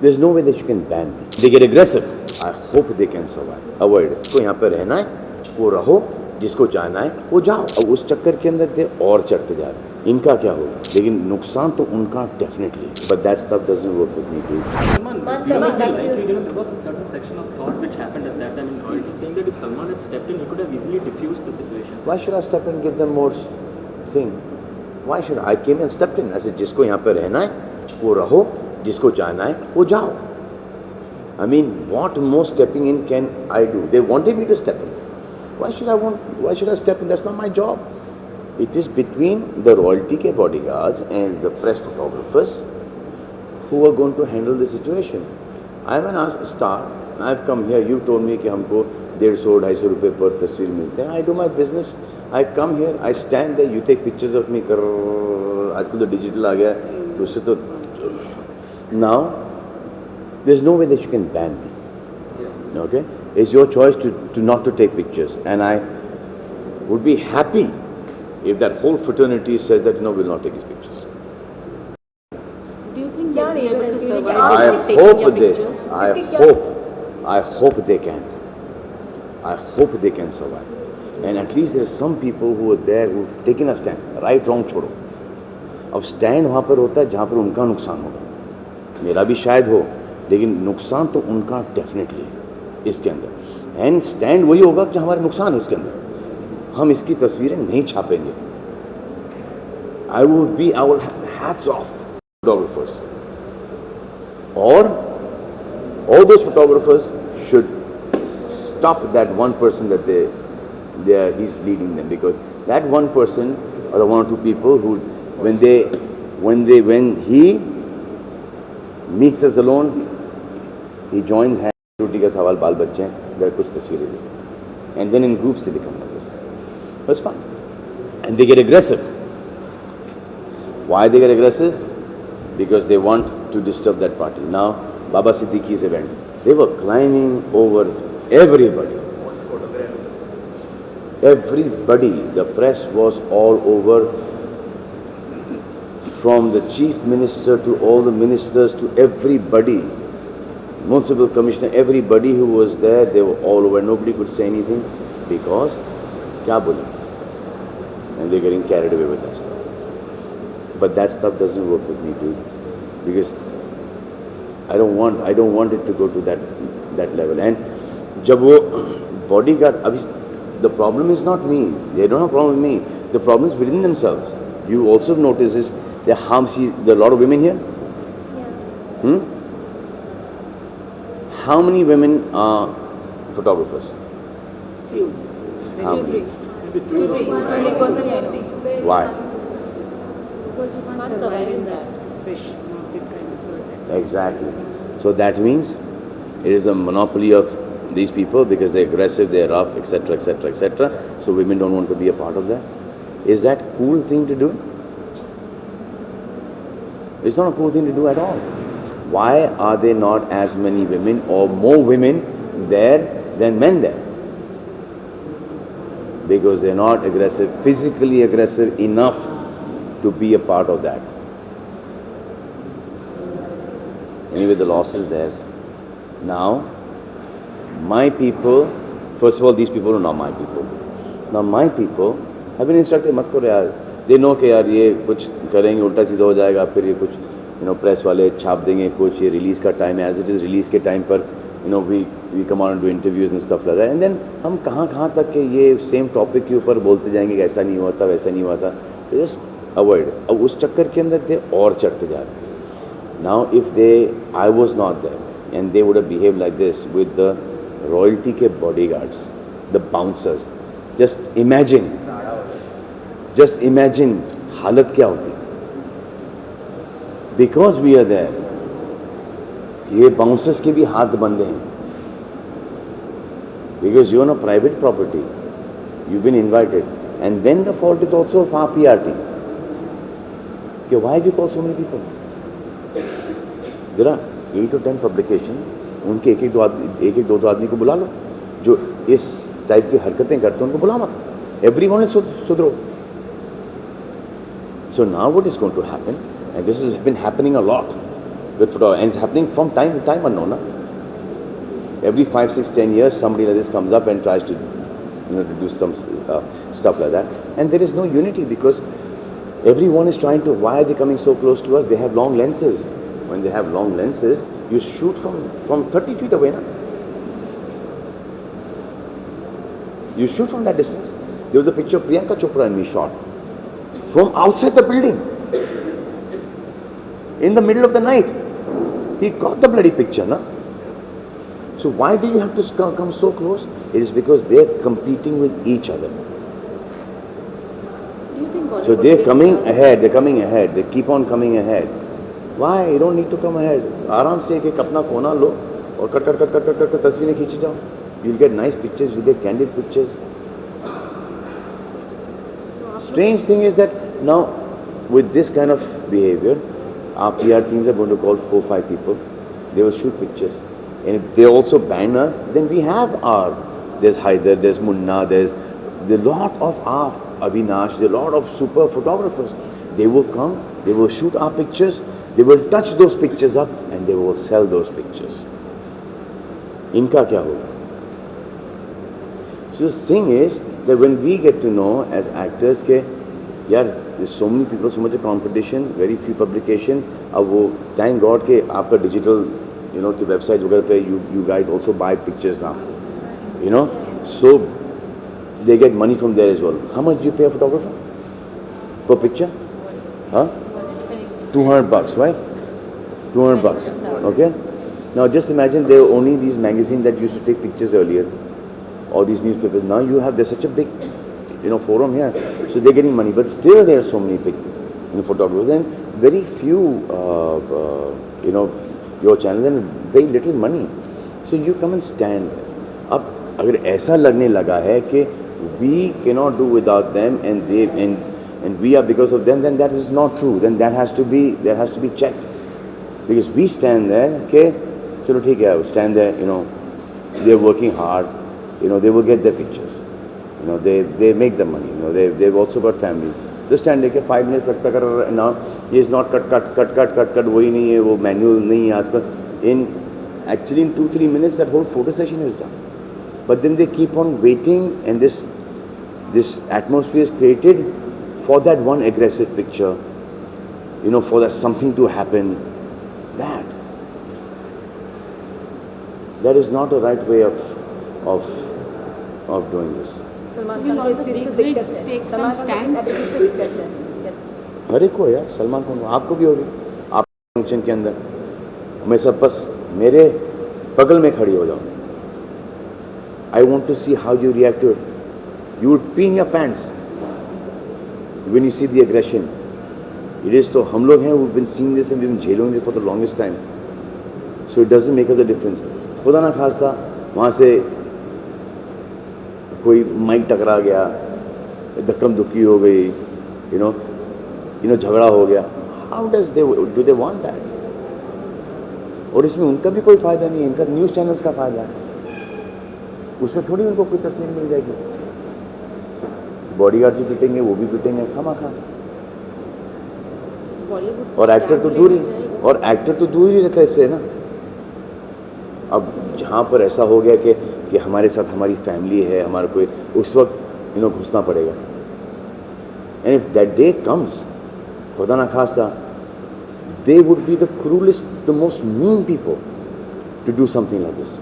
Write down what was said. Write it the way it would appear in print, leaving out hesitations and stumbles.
There's no way that you can ban me. They get aggressive. I hope they can survive. Avoid it. को यहाँ पे रहना है वो रहो, जिसको जाना है वो जाओ। अब उस चक्कर के अंदर दे और चढ़ते जा रहे हैं। इनका क्या होगा? लेकिन नुकसान तो उनका definitely. But that stuff doesn't work with me, dude. Salman, you know, there was a certain section of thought which happened at that time in royalty, saying that if Salman had stepped in, he could have easily diffused the situation. Why should I step in and give them more thing? Why should I came and stepped in? I said, जिसको यहाँ पे रहना है वो रहो, जिसको जाना है वो जाओ. I mean, what more stepping in can I do? They wanted me to step in. Why should I step in? That's not my job. It is between the royalty के bodyguards and the press photographers who are going to handle the situation. I am an star. I've come here. You told me कि हमको 150-250 रुपए पर तस्वीर मिलते हैं. I do my business. I come here. I stand there. You take pictures of me. आजकल तो digital आ गया तो उससे तो now there's no way that you can ban me. Okay? It's your choice to not to take pictures, and I would be happy if that whole fraternity says that no, we'll not take his pictures. Do you think they'll be able to survive? I hope they can. I hope they can survive. And at least there's some people who are there who've taken a stand. Right, wrong, छोड़ो. अब stand वहाँ पर होता है जहाँ पर उनका नुकसान होगा. मेरा भी शायद हो, लेकिन नुकसान तो उनका डेफिनेटली है इसके अंदर. एंड स्टैंड वही होगा कि हमारा नुकसान है इसके अंदर. हम इसकी तस्वीरें नहीं छापेंगे. I will have hats off photographers. Or all those photographers should stop that one person that he's leading them, because that one person or the one or two people who when he meets us alone, he joins hands. रोटी का सवाल बाल बच्चे हैं, वह कुछ तस्वीरें ली, and then in groups they become like this. That's fine. And they get aggressive. Why they get aggressive? Because they want to disturb that party. Now, Baba Siddiqui's event, they were climbing over everybody. Everybody, the press was all over, from the chief minister to all the ministers to everybody. Municipal commissioner, everybody who was there, they were all over. Nobody could say anything because, kya bole? And they're getting carried away with that stuff. But that stuff doesn't work with me, dude, because I don't want it to go to that level. And जब वो bodyguard, अभी the problem is not me. They don't have a problem with me. The problem is within themselves. You also notice is there are a lot of women here. Yeah. How many women are photographers? Few. How many? Two, three. Why? Because you can't survive in that fish market kind of thing. Exactly. So that means it is a monopoly of these people because they're aggressive, they're rough, etc., etc., etc. So women don't want to be a part of that. Is that a cool thing to do? It's not a cool thing to do at all. Why are there not as many women or more women there than men there? Because they're not aggressive, physically aggressive enough to be a part of that. Anyway, the loss is theirs. Now, my people, first of all, these people are not my people. Now, my people have been instructed, मत करो यार. They know कि यार ये कुछ करेंगे उल्टा सीधा हो जाएगा, फिर ये कुछ प्रेस वाले छाप देंगे कुछ, ये रिलीज़ का टाइम है, एज इट इज़ रिलीज़ के टाइम पर we come on do interviews and stuff like that, and then हम कहाँ तक के ये सेम टॉपिक के ऊपर बोलते जाएंगे कि ऐसा नहीं हुआ था वैसा नहीं हुआ था. तो जस्ट अवॉइड. अब उस चक्कर के अंदर थे और चढ़ते जा रहे हैं. Now if I was not there and they would have behave like this with the royalty के bodyguards, the bouncers, just imagine हालत क्या होती. बिकॉज वी आर देयर, ये बाउंसर्स के भी हाथ बंधे हैं. Because you are not private property, you been invited, and then the fault is also of our PR team. कि why we call so many people? There are 8 or 10 publications, उनके एक एक दो आदमी को बुला लो जो इस टाइप की हरकतें करते हैं, उनको बुला मत. Everyone is सुधरो. So now what is going to happen, and this has been happening a lot, with photography, and it's happening from time to time, unknown. Every 5, 6, 10 years, somebody like this comes up and tries to, to do some stuff like that. And there is no unity because everyone is trying to, why are they coming so close to us? They have long lenses. When they have long lenses, you shoot from 30 feet away. Na? You shoot from that distance. There was a picture Priyanka Chopra and me shot from outside the building. In the middle of the night. He got the bloody picture, na? So why do you have to come so close? It is because they are competing with each other. Do you think Bollywood So they're big coming stars- ahead, they're coming ahead, they keep on coming ahead. Why? You don't need to come ahead. आराम से एक अपना कोना लो और cut तस्वीरें खींची जाओ. You'll get nice pictures, you'll get candid pictures. Strange thing is that now with this kind of behavior, our PR teams are going to call 4, 5 people. They will shoot pictures. And if they also ban us, then we have there's Haider, there's Munna, there's a lot of our Avinash, there are a lot of super photographers. They will come, they will shoot our pictures, they will touch those pictures up and they will sell those pictures. Inka kya hoga? So the thing is that when we get to know as actors ke, yaar, there's so many people, so much competition, very few publication. अब वो thank God के आपका digital, कि websites वगैरह पे you guys also buy pictures now, so they get money from there as well. How much do you pay a photographer per picture? Huh? $200, right? $200, okay? Now just imagine there were only these magazines that used to take pictures earlier, or these newspapers. Now there's such a big, forum here, so they're getting money. But still, there are so many big, photographers, and very few, your channels, and very little money. So you come and stand. अब अगर ऐसा लगने लगा है कि we cannot do without them, and we are because of them, then that is not true. Then that has to be checked, because we stand there. Okay, चलो ठीक है, stand there. They are working hard. They will get their pictures. They make the money. They've also got family. Just stand there, 5 minutes लगता कर now. He is not cut. वही नहीं है, वो manual नहीं है आजकल. Actually in 2-3 minutes that whole photo session is done. But then they keep on waiting, and this atmosphere is created for that one aggressive picture. For that something to happen. That is not the right way of doing this. Salman Will Khan को all इस the cheese big से दिक्कत wigs है. take some Salman Khan को stand? इस attitude से दिक्कत है. Yes. हर एक को यार, सलमान खान को, आपको भी होगी. आप फंक्शन के अंदर मैं सब बस मेरे बगल में खड़ी हो जाओ. I want to see how you react to it. You would pee in your pants when you see the aggression. It is तो हम लोग हैं, we've been seeing this and we've been झेलों this for the longest time. So it doesn't make us a difference. खुदा ना खास्ता वहाँ से कोई माइक टकरा गया, धक्कम धुक्की हो गई, झगड़ा हो गया. How do they want that? और इसमें उनका भी कोई फायदा नहीं है, इनका न्यूज़ चैनल्स का फायदा है. उसमें थोड़ी उनको कोई तस्वीर मिल जाएगी. बॉडीगार्ड्स भी पिटेंगे, वो भी पिटेंगे खामा-खा. बॉलीवुड और एक्टर तो दूर ही रहता है इससे ना. अब जहाँ पर ऐसा हो गया कि हमारे साथ हमारी फैमिली है, हमारा कोई, उस वक्त घुसना पड़ेगा. And if that day comes, खुदा ना खास्ता, they would be the cruelest, the most mean people to do something like this.